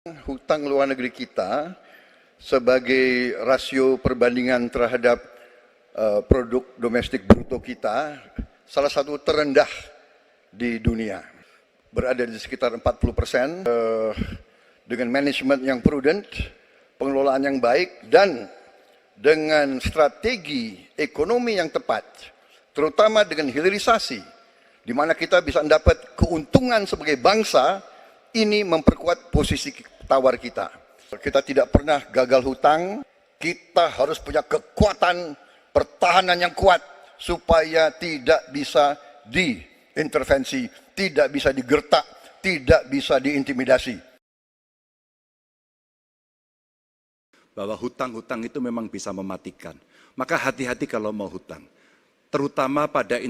Hutang luar negeri kita sebagai rasio perbandingan terhadap produk domestik bruto kita salah satu terendah di dunia, berada di sekitar 40%. Dengan manajemen yang prudent, pengelolaan yang baik, dan dengan strategi ekonomi yang tepat, terutama dengan hilirisasi, di mana kita bisa mendapat keuntungan sebagai bangsa, ini memperkuat posisi tawar kita. Kita tidak pernah gagal hutang, kita harus punya kekuatan pertahanan yang kuat supaya tidak bisa diintervensi, tidak bisa digertak, tidak bisa diintimidasi. Bahwa hutang-hutang itu memang bisa mematikan. Maka hati-hati kalau mau hutang. Terutama pada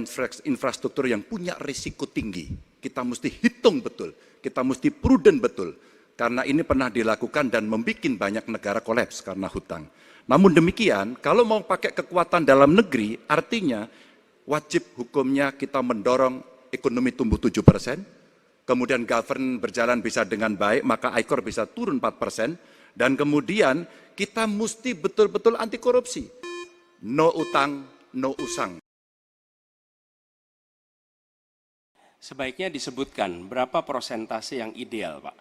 infrastruktur yang punya risiko tinggi. Kita mesti hitung betul, kita mesti prudent betul. Karena ini pernah dilakukan dan membuat banyak negara kolaps karena hutang. Namun demikian, kalau mau pakai kekuatan dalam negeri, artinya wajib hukumnya kita mendorong ekonomi tumbuh 7%, kemudian govern berjalan bisa dengan baik, maka ICOR bisa turun 4%, dan kemudian kita mesti betul-betul anti korupsi. No utang, no usang. Sebaiknya disebutkan berapa persentase yang ideal, Pak,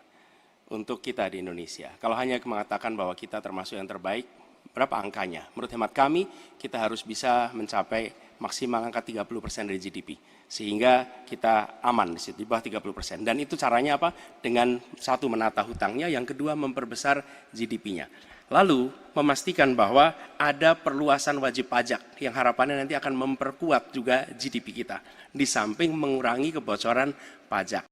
untuk kita di Indonesia. Kalau hanya mengatakan bahwa kita termasuk yang terbaik, berapa angkanya? Menurut hemat kami, kita harus bisa mencapai maksimal angka 30% dari GDP. Sehingga kita aman di situ, di bawah 30%. Dan itu caranya apa? Dengan satu, menata hutangnya, yang kedua memperbesar GDP-nya. Lalu memastikan bahwa ada perluasan wajib pajak yang harapannya nanti akan memperkuat juga GDP kita. Di samping mengurangi kebocoran pajak.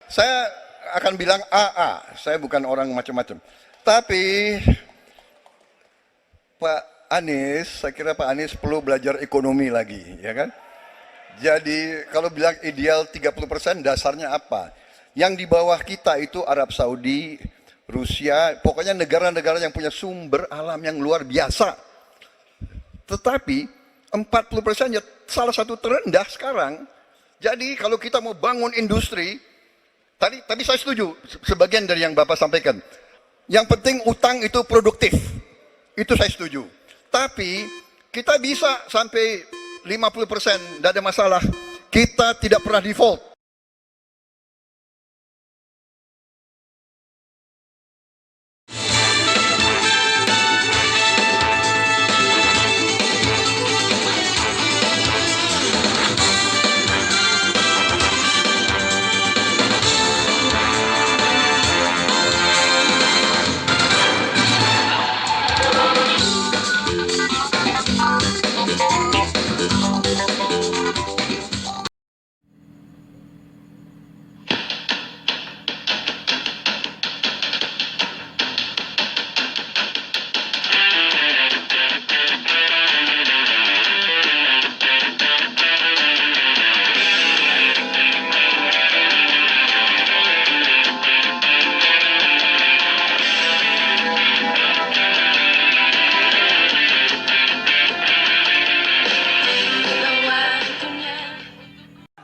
Saya akan bilang AA, saya bukan orang macam-macam. Tapi Pak Anies, saya kira Pak Anies perlu belajar ekonomi lagi, ya kan? Jadi kalau bilang ideal 30%, dasarnya apa? Yang di bawah kita itu Arab Saudi, Rusia, pokoknya negara-negara yang punya sumber alam yang luar biasa. Tetapi 40% ya salah satu terendah sekarang. Jadi kalau kita mau bangun industri, tadi saya setuju sebagian dari yang Bapak sampaikan. Yang penting utang itu produktif. Itu saya setuju. Tapi kita bisa sampai 50%, tidak ada masalah. Kita tidak pernah default.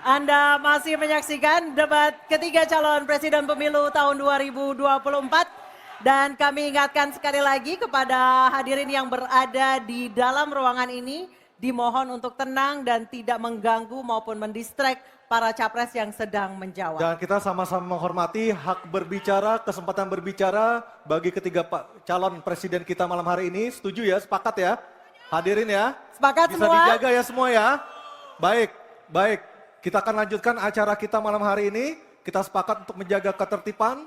Anda masih menyaksikan debat ketiga calon presiden pemilu tahun 2024 dan kami ingatkan sekali lagi kepada hadirin yang berada di dalam ruangan ini dimohon untuk tenang dan tidak mengganggu maupun mendistract para capres yang sedang menjawab. Dan kita sama-sama menghormati hak berbicara, kesempatan berbicara bagi ketiga calon presiden kita malam hari ini. Setuju ya, sepakat ya? Hadirin ya? Sepakat bisa semua? Bisa dijaga ya semua ya? Baik, baik. Kita akan lanjutkan acara kita malam hari ini. Kita sepakat untuk menjaga ketertiban.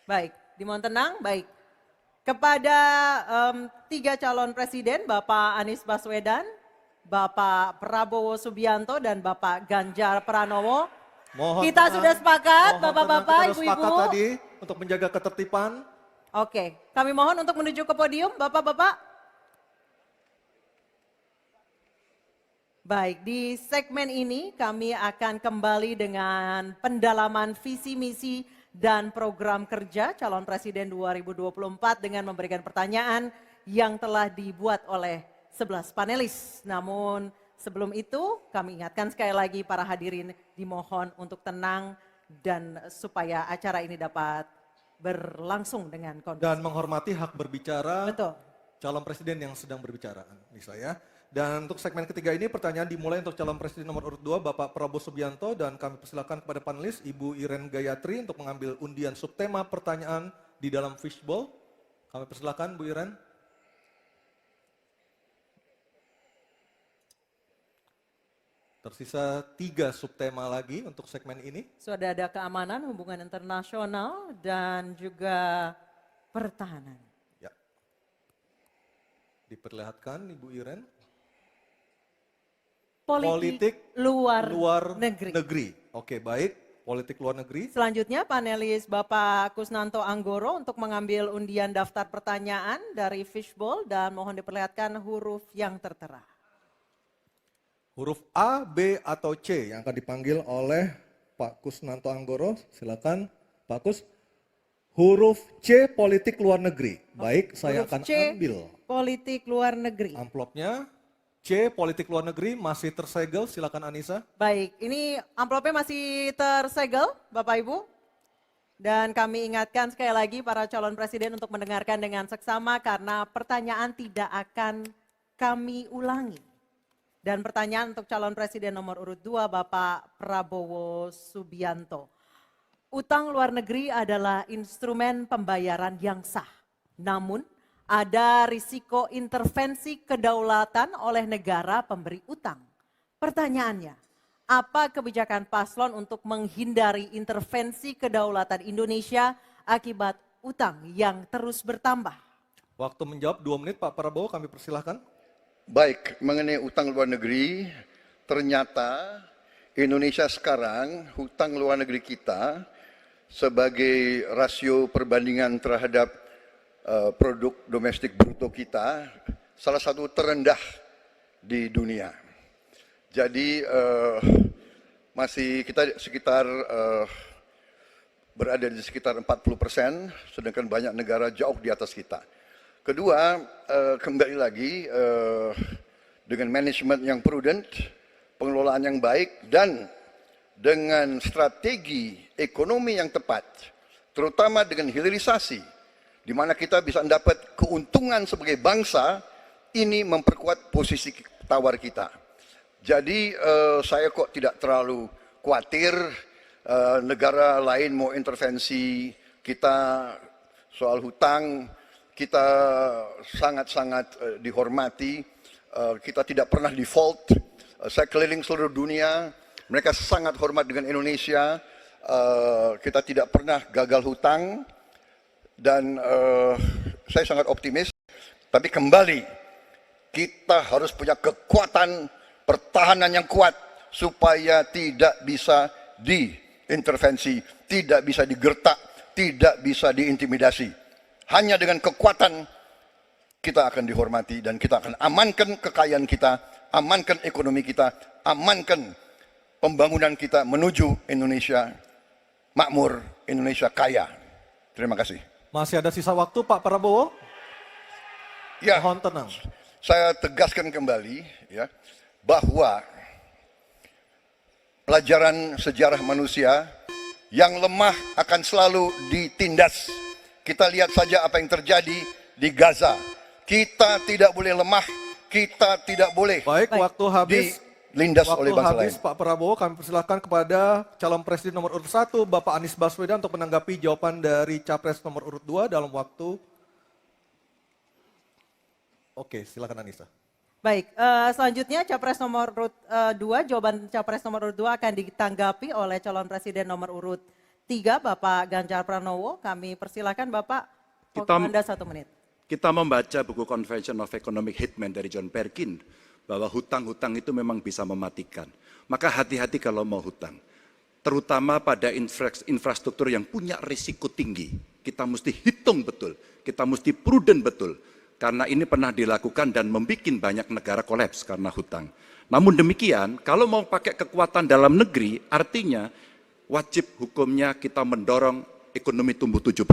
Baik, dimohon tenang. Baik. Kepada tiga calon presiden, Bapak Anies Baswedan, Bapak Prabowo Subianto, dan Bapak Ganjar Pranowo. Mohon kita tenang, sudah sepakat, Bapak-bapak, Ibu-ibu. Sepakat tadi untuk menjaga ketertiban. Oke, kami mohon untuk menuju ke podium, Bapak-bapak. Baik, di segmen ini kami akan kembali dengan pendalaman visi misi dan program kerja calon presiden 2024 dengan memberikan pertanyaan yang telah dibuat oleh 11 panelis. Namun sebelum itu kami ingatkan sekali lagi para hadirin dimohon untuk tenang dan supaya acara ini dapat berlangsung dengan kondusif. Dan menghormati hak berbicara Betul. calon presiden yang sedang berbicara, Nisa ya. Dan untuk segmen ketiga ini pertanyaan dimulai untuk calon presiden nomor urut 2 Bapak Prabowo Subianto, dan kami persilakan kepada panelis Ibu Iren Gayatri untuk mengambil undian subtema pertanyaan di dalam fishbowl. Kami persilakan Bu Iren. Tersisa 3 subtema lagi untuk segmen ini. Sudah ada keamanan, hubungan internasional, dan juga pertahanan. Ya. Diperlihatkan Ibu Iren. Politik luar negeri. Oke, baik. Politik luar negeri. Selanjutnya panelis Bapak Kusnanto Anggoro untuk mengambil undian daftar pertanyaan dari fishbowl dan mohon diperlihatkan huruf yang tertera. Huruf A, B, atau C yang akan dipanggil oleh Pak Kusnanto Anggoro. Silakan Pak Kus. Huruf C, politik luar negeri. Baik, saya Huruf akan C, ambil politik luar negeri. amplopnya. C, politik luar negeri masih tersegel. Silakan Anissa. Baik, ini amplopnya masih tersegel Bapak Ibu. Dan kami ingatkan sekali lagi para calon presiden untuk mendengarkan dengan seksama karena pertanyaan tidak akan kami ulangi. Dan pertanyaan untuk calon presiden nomor urut 2 Bapak Prabowo Subianto. Utang luar negeri adalah instrumen pembayaran yang sah. Namun ada risiko intervensi kedaulatan oleh negara pemberi utang. Pertanyaannya, apa kebijakan paslon untuk menghindari intervensi kedaulatan Indonesia akibat utang yang terus bertambah? Waktu menjawab 2 menit Pak Prabowo, kami persilahkan. Baik, mengenai utang luar negeri, ternyata Indonesia sekarang hutang luar negeri kita sebagai rasio perbandingan terhadap produk domestik bruto kita salah satu terendah di dunia. Jadi masih kita sekitar berada di sekitar 40%, sedangkan banyak negara jauh di atas kita. Kedua, kembali lagi dengan manajemen yang prudent, pengelolaan yang baik, dan dengan strategi ekonomi yang tepat, terutama dengan hilirisasi, di mana kita bisa mendapat keuntungan sebagai bangsa, ini memperkuat posisi tawar kita. Jadi saya kok tidak terlalu khawatir negara lain mau intervensi kita soal hutang. Kita sangat-sangat dihormati, kita tidak pernah default. Saya keliling seluruh dunia, mereka sangat hormat dengan Indonesia, kita tidak pernah gagal hutang, dan saya sangat optimis. Tapi kembali, kita harus punya kekuatan pertahanan yang kuat, supaya tidak bisa diintervensi, tidak bisa digertak, tidak bisa diintimidasi. Hanya dengan kekuatan kita akan dihormati dan kita akan amankan kekayaan kita, amankan ekonomi kita, amankan pembangunan kita menuju Indonesia makmur, Indonesia kaya. Terima kasih. Masih ada sisa waktu Pak Prabowo? Ya, Mohon tenang. saya tegaskan kembali ya bahwa pelajaran sejarah manusia yang lemah akan selalu ditindas. Kita lihat saja apa yang terjadi di Gaza. Kita tidak boleh lemah, kita tidak boleh Baik, waktu habis. dilindas oleh bangsa lain. Pak Prabowo, kami persilahkan kepada calon presiden nomor urut 1, Bapak Anies Baswedan untuk menanggapi jawaban dari capres nomor urut 2 dalam waktu. Oke, silakan Anissa. Baik, selanjutnya capres nomor urut 2, jawaban capres nomor urut 2 akan ditanggapi oleh calon presiden nomor urut 3, Bapak Ganjar Pranowo. Kami persilakan Bapak, waktu Anda 1 menit. Kita membaca buku Convention of Economic Hitman dari John Perkin, bahwa hutang-hutang itu memang bisa mematikan. Maka hati-hati kalau mau hutang. Terutama pada infrastruktur yang punya risiko tinggi. Kita mesti hitung betul, kita mesti prudent betul. Karena ini pernah dilakukan dan membuat banyak negara kolaps karena hutang. Namun demikian, kalau mau pakai kekuatan dalam negeri, artinya wajib hukumnya kita mendorong ekonomi tumbuh 7%,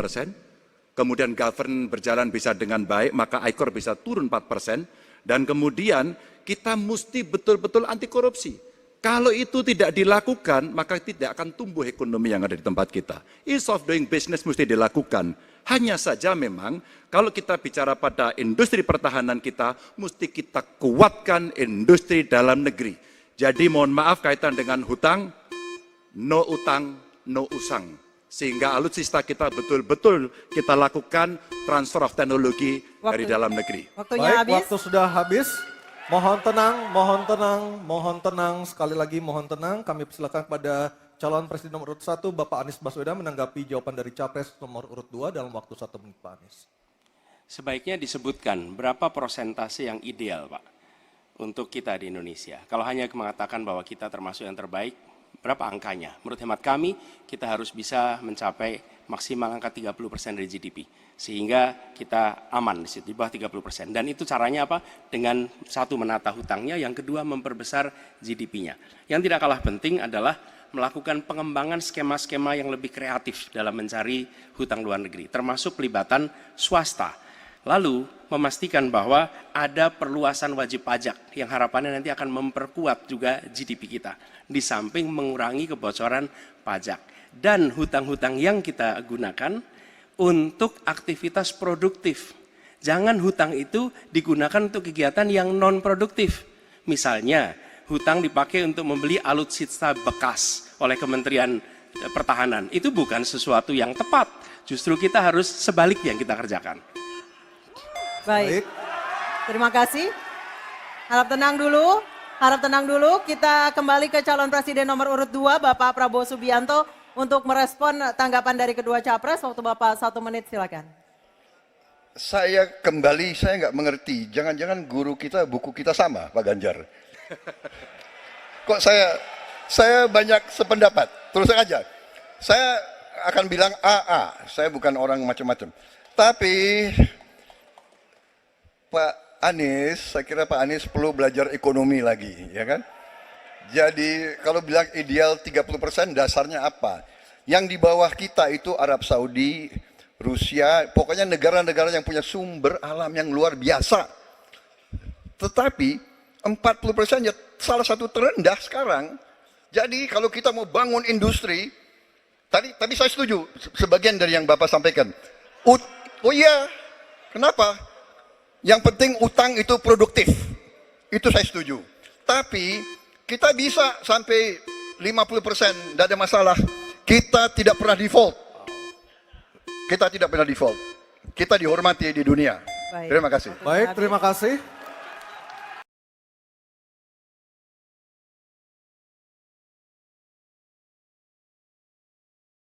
kemudian govern berjalan bisa dengan baik, maka ICOR bisa turun 4%, dan kemudian kita mesti betul-betul anti korupsi. Kalau itu tidak dilakukan, maka tidak akan tumbuh ekonomi yang ada di tempat kita. Ease of doing business mesti dilakukan. Hanya saja memang, kalau kita bicara pada industri pertahanan kita, mesti kita kuatkan industri dalam negeri. Jadi mohon maaf kaitan dengan hutang, no utang, no usang. Sehingga alutsista kita betul-betul kita lakukan transfer of teknologi dari dalam negeri. Waktunya Baik, habis. waktu sudah habis. Mohon tenang, mohon tenang, mohon tenang. Sekali lagi mohon tenang. Kami persilakan kepada calon presiden nomor urut 1, Bapak Anies Baswedan menanggapi jawaban dari capres nomor urut 2 dalam waktu 1 menit, Pak Anies. Sebaiknya disebutkan berapa persentase yang ideal, Pak, untuk kita di Indonesia. Kalau hanya mengatakan bahwa kita termasuk yang terbaik, berapa angkanya? Menurut hemat kami, kita harus bisa mencapai maksimal angka 30% dari GDP. Sehingga kita aman di situ, di bawah 30%. Dan itu caranya apa? Dengan satu, menata hutangnya, yang kedua memperbesar GDP-nya. Yang tidak kalah penting adalah melakukan pengembangan skema-skema yang lebih kreatif dalam mencari hutang luar negeri, termasuk pelibatan swasta. Lalu memastikan bahwa ada perluasan wajib pajak yang harapannya nanti akan memperkuat juga GDP kita. Di samping mengurangi kebocoran pajak. Dan hutang-hutang yang kita gunakan untuk aktivitas produktif. Jangan hutang itu digunakan untuk kegiatan yang non-produktif. Misalnya, hutang dipakai untuk membeli alutsista bekas oleh Kementerian Pertahanan. Itu bukan sesuatu yang tepat. Justru kita harus sebaliknya yang kita kerjakan. Baik. Terima kasih. Harap tenang dulu. Harap tenang dulu. Kita kembali ke calon presiden nomor urut 2, Bapak Prabowo Subianto, untuk merespon tanggapan dari kedua capres. Waktu Bapak 1 menit, silakan. Saya nggak mengerti. Jangan-jangan guru kita, buku kita sama, Pak Ganjar. Kok saya banyak sependapat. Terus aja. Saya akan bilang AA. Saya bukan orang macam-macam. Tapi Pak Anies, saya kira Pak Anies perlu belajar ekonomi lagi, ya kan? Jadi kalau bilang ideal 30%, dasarnya apa? Yang di bawah kita itu Arab Saudi, Rusia, pokoknya negara-negara yang punya sumber alam yang luar biasa. Tetapi 40% ya salah satu terendah sekarang. Jadi kalau kita mau bangun industri, tadi saya setuju sebagian dari yang Bapak sampaikan. Oh iya, kenapa? Yang penting utang itu produktif. Itu saya setuju. Tapi kita bisa sampai 50%, tidak ada masalah. Kita tidak pernah default. Kita tidak pernah default. Kita dihormati di dunia. Baik. Terima kasih. Baik, terima kasih.